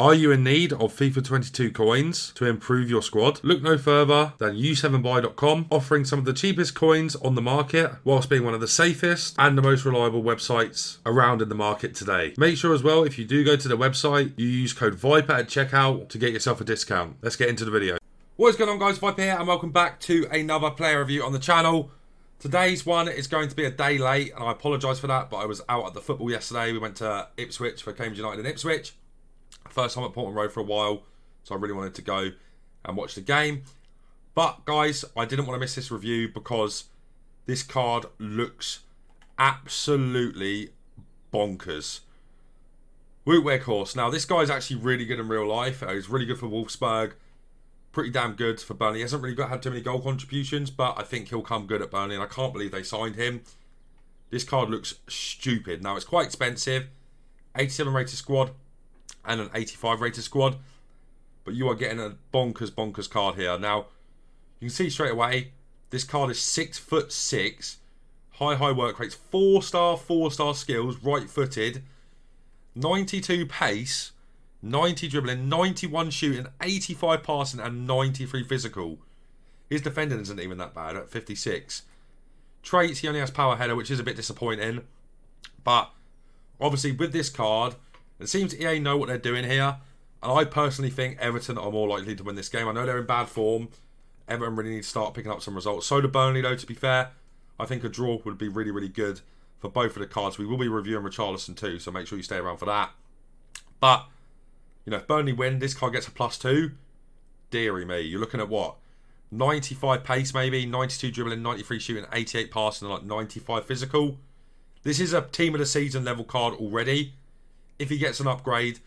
Are you in need of FIFA 22 coins to improve your squad? Look no further than u7buy.com, offering some of the cheapest coins on the market whilst being one of the safest and the most reliable websites around in the market today. Make sure as well, if you do go to the website, you use code VIPER at checkout to get yourself a discount. Let's get into the video. What is going on, guys? Viper here and welcome back to another player review on the channel. Today's one is going to be a day late and I apologise for that, but I was out at the football yesterday. We went to Ipswich for Cambridge United in Ipswich. First time at Portman Road for a while, so I really wanted to go and watch the game. But guys, I didn't want to miss this review because this card looks absolutely bonkers. Weghorst. Now this guy's actually really good in real life. He's really good for Wolfsburg. Pretty damn good for Burnley. He hasn't really had too many goal contributions, but I think he'll come good at Burnley, and I can't believe they signed him. This card looks stupid. Now it's quite expensive. 87 rated squad and an 85 rated squad, but you are getting a bonkers card here. Now you can see straight away this card is 6'6", high work rates, 4-star skills, right footed, 92 pace, 90 dribbling, 91 shooting, 85 passing and 93 physical. His defending isn't even that bad at 56. Traits, he only has power header, which is a bit disappointing, but obviously with this card it seems EA know what they're doing here, and I personally think Everton are more likely to win this game. I know they're in bad form. Everton really need to start picking up some results. So do Burnley, though, to be fair. I think a draw would be really good for both of the cards. We will be reviewing Richarlison too, so make sure you stay around for that. But, you know, if Burnley win, this card gets a +2. Deary me. You're looking at what? 95 pace maybe, 92 dribbling, 93 shooting, 88 passing, and like 95 physical. This is a team of the season level card already. If he gets an upgrade,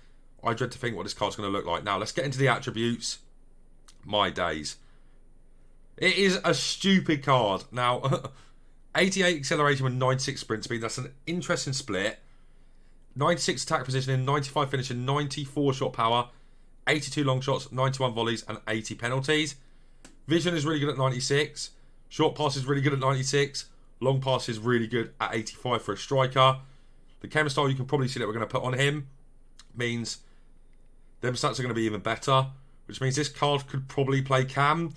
I dread to think what this card's going to look like. Now, let's get into the attributes. My days. It is a stupid card. Now, 88 acceleration with 96 sprint speed. That's an interesting split. 96 attack positioning, 95 finishing, 94 shot power, 82 long shots, 91 volleys, and 80 penalties. Vision is really good at 96. Short pass is really good at 96. Long pass is really good at 85 for a striker. The chem style you can probably see that we're going to put on him means them stats are going to be even better, which means this card could probably play cam,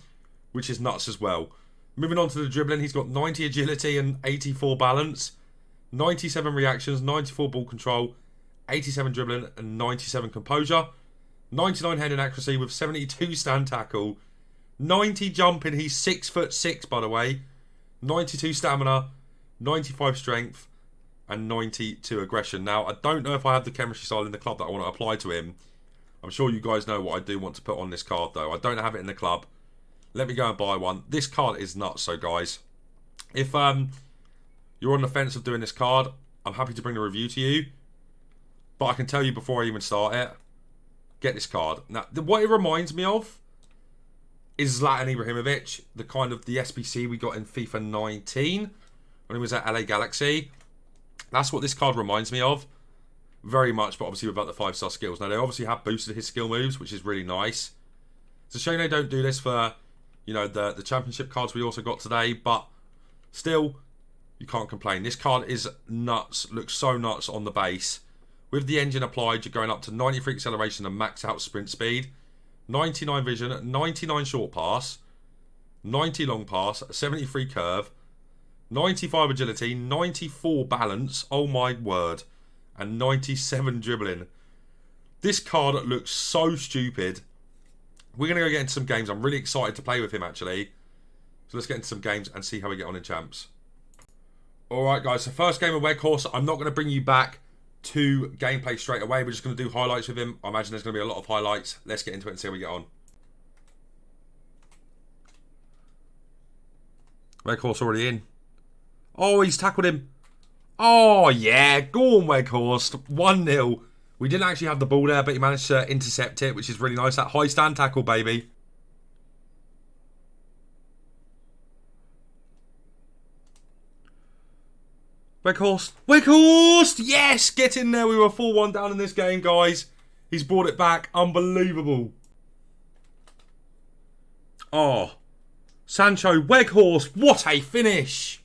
which is nuts as well. Moving on to the dribbling, he's got 90 agility and 84 balance, 97 reactions, 94 ball control, 87 dribbling and 97 composure, 99 heading accuracy with 72 stand tackle, 90 jumping, he's 6'6" by the way, 92 stamina, 95 strength, and 92 aggression. Now, I don't know if I have the chemistry style in the club that I want to apply to him. I'm sure you guys know what I do want to put on this card, though. I don't have it in the club. Let me go and buy one. This card is nuts, so guys. If you're on the fence of doing this card, I'm happy to bring the review to you. But I can tell you before I even start it, get this card. Now, what it reminds me of is Zlatan Ibrahimovic, the kind of the SBC we got in FIFA 19 when he was at LA Galaxy. That's what this card reminds me of. Very much, but obviously without the 5-star skills. Now, they obviously have boosted his skill moves, which is really nice. It's a shame they don't do this for, you know, the championship cards we also got today, but still, you can't complain. This card is nuts. Looks so nuts on the base. With the engine applied, you're going up to 93 acceleration and max out sprint speed, 99 vision, 99 short pass, 90 long pass, 73 curve, 95 agility, 94 balance, oh my word, and 97 dribbling. This card looks so stupid. We're going to go get into some games. I'm really excited to play with him, actually. So let's get into some games and see how we get on in champs. Alright, guys, so first game of Weghorst. I'm not going to bring you back to gameplay straight away. We're just going to do highlights with him. I imagine there's going to be a lot of highlights. Let's get into it and see how we get on. Weghorst already in. Oh, he's tackled him. Oh, yeah. Go on, Weghorst. 1-0. We didn't actually have the ball there, but he managed to intercept it, which is really nice. That high stand tackle, baby. Weghorst. Weghorst! Yes! Get in there. We were 4-1 down in this game, guys. He's brought it back. Unbelievable. Oh. Sancho. Weghorst. What a finish.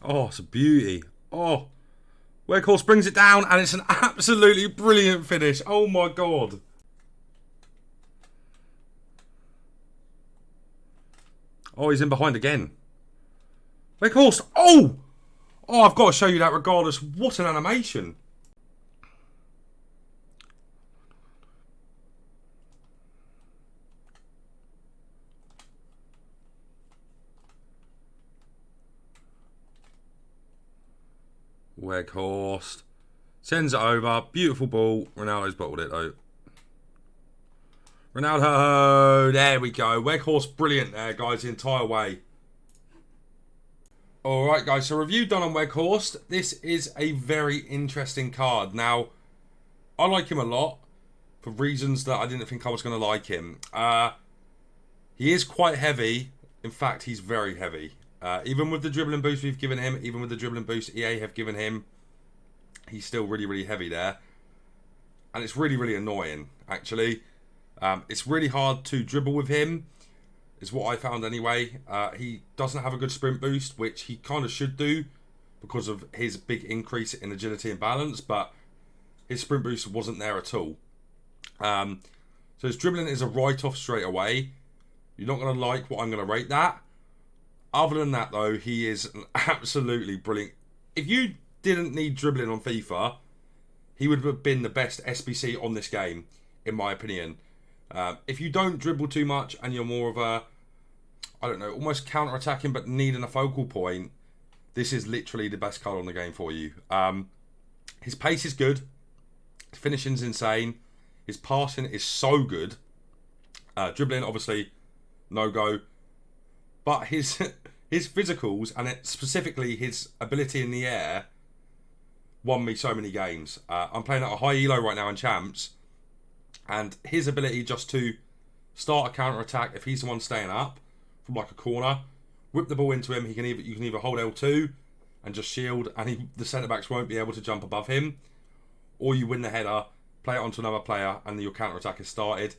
Oh, it's a beauty. Oh, Weghorst brings it down, and it's an absolutely brilliant finish. Oh my god. Oh, he's in behind again. Weghorst. Oh! Oh, I've got to show you that regardless. What an animation. Weghorst. Sends it over. Beautiful ball. Ronaldo's bottled it though. Ronaldo. There we go. Weghorst brilliant there, guys, the entire way. Alright, guys. So review done on Weghorst. This is a very interesting card. Now, I like him a lot for reasons that I didn't think I was going to like him. He is quite heavy. In fact, he's very heavy. Even with the dribbling boost we've given him, even with the dribbling boost EA have given him, he's still really, really heavy there. And it's really, really annoying, actually. It's really hard to dribble with him, is what I found anyway. He doesn't have a good sprint boost, which he kind of should do because of his big increase in agility and balance, but his sprint boost wasn't there at all. So his dribbling is a write-off straight away. You're not going to like what I'm going to rate that. Other than that, though, he is absolutely brilliant. If you didn't need dribbling on FIFA, he would have been the best SBC on this game, in my opinion. If you don't dribble too much and you're more of a, I don't know, almost counter-attacking but needing a focal point, this is literally the best card on the game for you. His pace is good. His finishing's insane. His passing is so good. Dribbling, obviously, no-go. But his physicals, and specifically his ability in the air, won me so many games. I'm playing at a high elo right now in Champs, and his ability just to start a counter-attack, if he's the one staying up from like a corner, whip the ball into him, you can either hold L2 and just shield, and the centre-backs won't be able to jump above him, or you win the header, play it onto another player, and your counter-attack is started.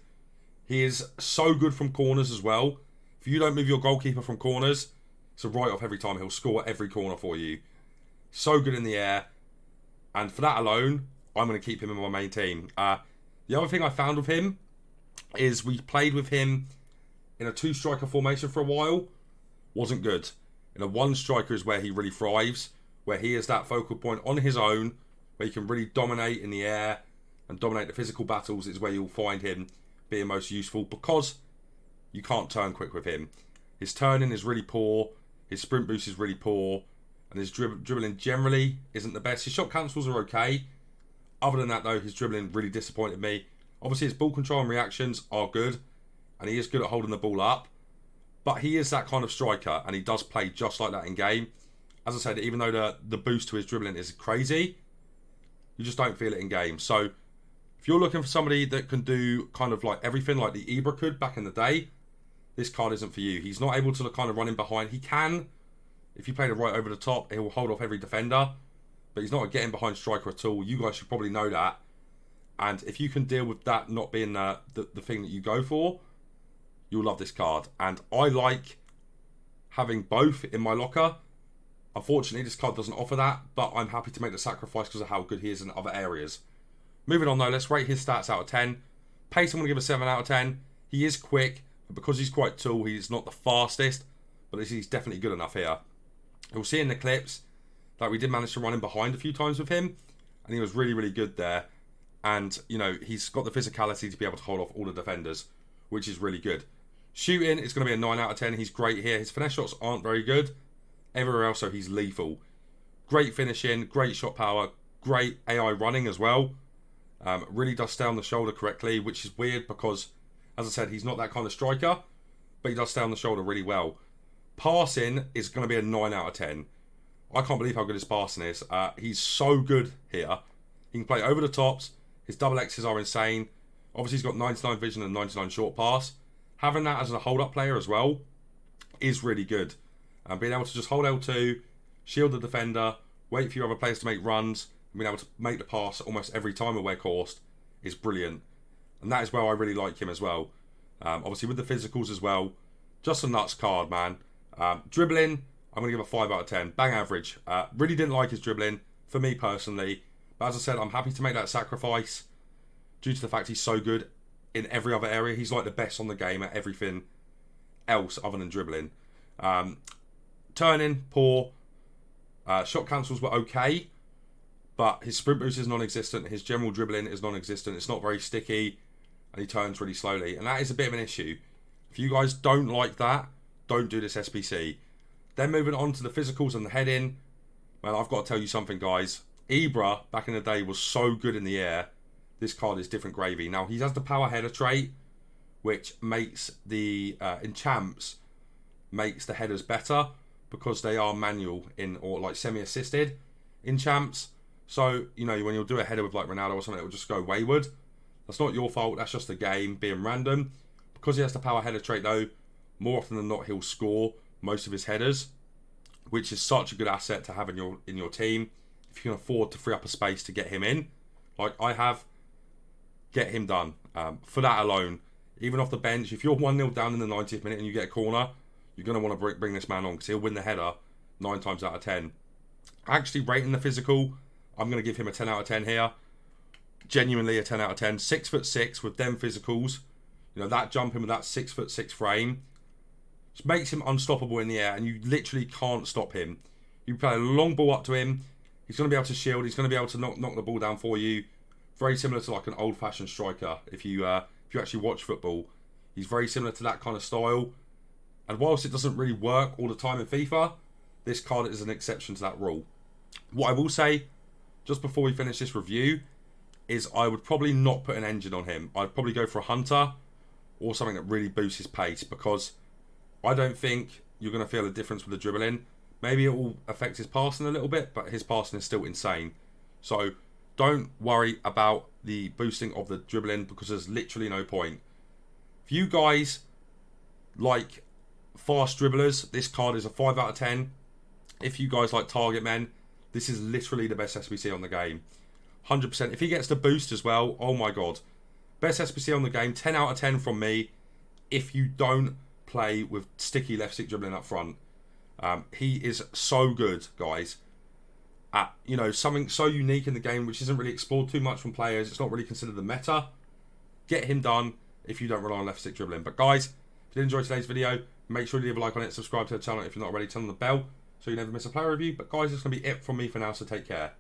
He is so good from corners as well. If you don't move your goalkeeper from corners, it's a write-off every time. He'll score every corner for you. So good in the air. And for that alone, I'm going to keep him in my main team. The other thing I found with him is we played with him in a two-striker formation for a while. Wasn't good. In a one-striker is where he really thrives, where he is that focal point on his own, where he can really dominate in the air and dominate the physical battles is where you'll find him being most useful, because you can't turn quick with him. His turning is really poor, his sprint boost is really poor, and his dribbling generally isn't the best. His shot cancels are okay. Other than that, though, his dribbling really disappointed me. Obviously, his ball control and reactions are good, and he is good at holding the ball up. But he is that kind of striker, and he does play just like that in game. As I said, even though the boost to his dribbling is crazy, you just don't feel it in game. So, if you're looking for somebody that can do kind of like everything like the Ibra could back in the day, this card isn't for you. He's not able to kind of run in behind. He can. If you play it right over the top, he'll hold off every defender. But he's not a getting behind striker at all. You guys should probably know that. And if you can deal with that not being the thing that you go for, you'll love this card. And I like having both in my locker. Unfortunately, this card doesn't offer that, but I'm happy to make the sacrifice because of how good he is in other areas. Moving on, though, let's rate his stats out of 10. Pace, I'm going to give a 7 out of 10. He is quick, but because he's quite tall, he's not the fastest, but he's definitely good enough here. You'll see in the clips that we did manage to run in behind a few times with him, and he was really, really good there. And, you know, he's got the physicality to be able to hold off all the defenders, which is really good. Shooting is going to be a 9 out of 10. He's great here. His finesse shots aren't very good. Everywhere else, so he's lethal. Great finishing, great shot power, great AI running as well. Really does stay on the shoulder correctly, which is weird because, as I said, he's not that kind of striker, but he does stay on the shoulder really well. Passing is going to be a 9 out of 10. I can't believe how good his passing is. He's so good here. He can play over the tops. His double X's are insane. Obviously, he's got 99 vision and 99 short pass. Having that as a hold-up player as well is really good. Being able to just hold L2, shield the defender, wait for your other players to make runs, and being able to make the pass almost every time with Weghorst is brilliant. And that is where I really like him as well. Obviously with the physicals as well. Just a nuts card, man. Dribbling, I'm going to give a 5 out of 10. Bang average. Really didn't like his dribbling, for me personally. But as I said, I'm happy to make that sacrifice due to the fact he's so good in every other area. He's like the best on the game at everything else other than dribbling. Turning, poor. Shot cancels were okay, but his sprint boost is non-existent. His general dribbling is non-existent. It's not very sticky, and he turns really slowly. And that is a bit of an issue. If you guys don't like that, don't do this SBC. Then moving on to the physicals and the heading. Man, I've got to tell you something, guys. Ibra, back in the day, was so good in the air. This card is different gravy. Now, he has the power header trait, which makes the, in champs, makes the headers better because they are manual or like semi-assisted in champs. So, you know, when you'll do a header with like Ronaldo or something, it will just go wayward. That's not your fault. That's just the game being random. Because he has the power header trait, though, more often than not, he'll score most of his headers, which is such a good asset to have in your team. If you can afford to free up a space to get him in, like I have, get him done. For that alone, even off the bench, if you're 1-0 down in the 90th minute and you get a corner, you're going to want to bring this man on because he'll win the header 9 times out of 10. Actually, rating the physical, I'm going to give him a 10 out of 10 here. Genuinely a 10 out of 10. 6'6" with them physicals. You know, that jumping with that 6'6" frame just makes him unstoppable in the air, and you literally can't stop him. You play a long ball up to him, he's going to be able to shield, he's going to be able to knock the ball down for you. Very similar to like an old-fashioned striker. If you actually watch football, he's very similar to that kind of style. And whilst it doesn't really work all the time in FIFA, this card is an exception to that rule. What I will say, just before we finish this review, is I would probably not put an engine on him. I'd probably go for a hunter or something that really boosts his pace, because I don't think you're going to feel a difference with the dribbling. Maybe it will affect his passing a little bit, but his passing is still insane. So don't worry about the boosting of the dribbling, because there's literally no point. If you guys like fast dribblers, this card is a 5 out of 10. If you guys like target men, this is literally the best SBC on the game. 100%. If he gets the boost as well, oh my god. Best SBC on the game, 10 out of 10 from me. If you don't play with sticky left stick dribbling up front. He is so good, guys. At, you know, something so unique in the game which isn't really explored too much from players. It's not really considered the meta. Get him done if you don't rely on left stick dribbling. But guys, if you did enjoy today's video, make sure you leave a like on it, subscribe to the channel if you're not already, turn on the bell so you never miss a player review. But guys, it's going to be it from me for now, so take care.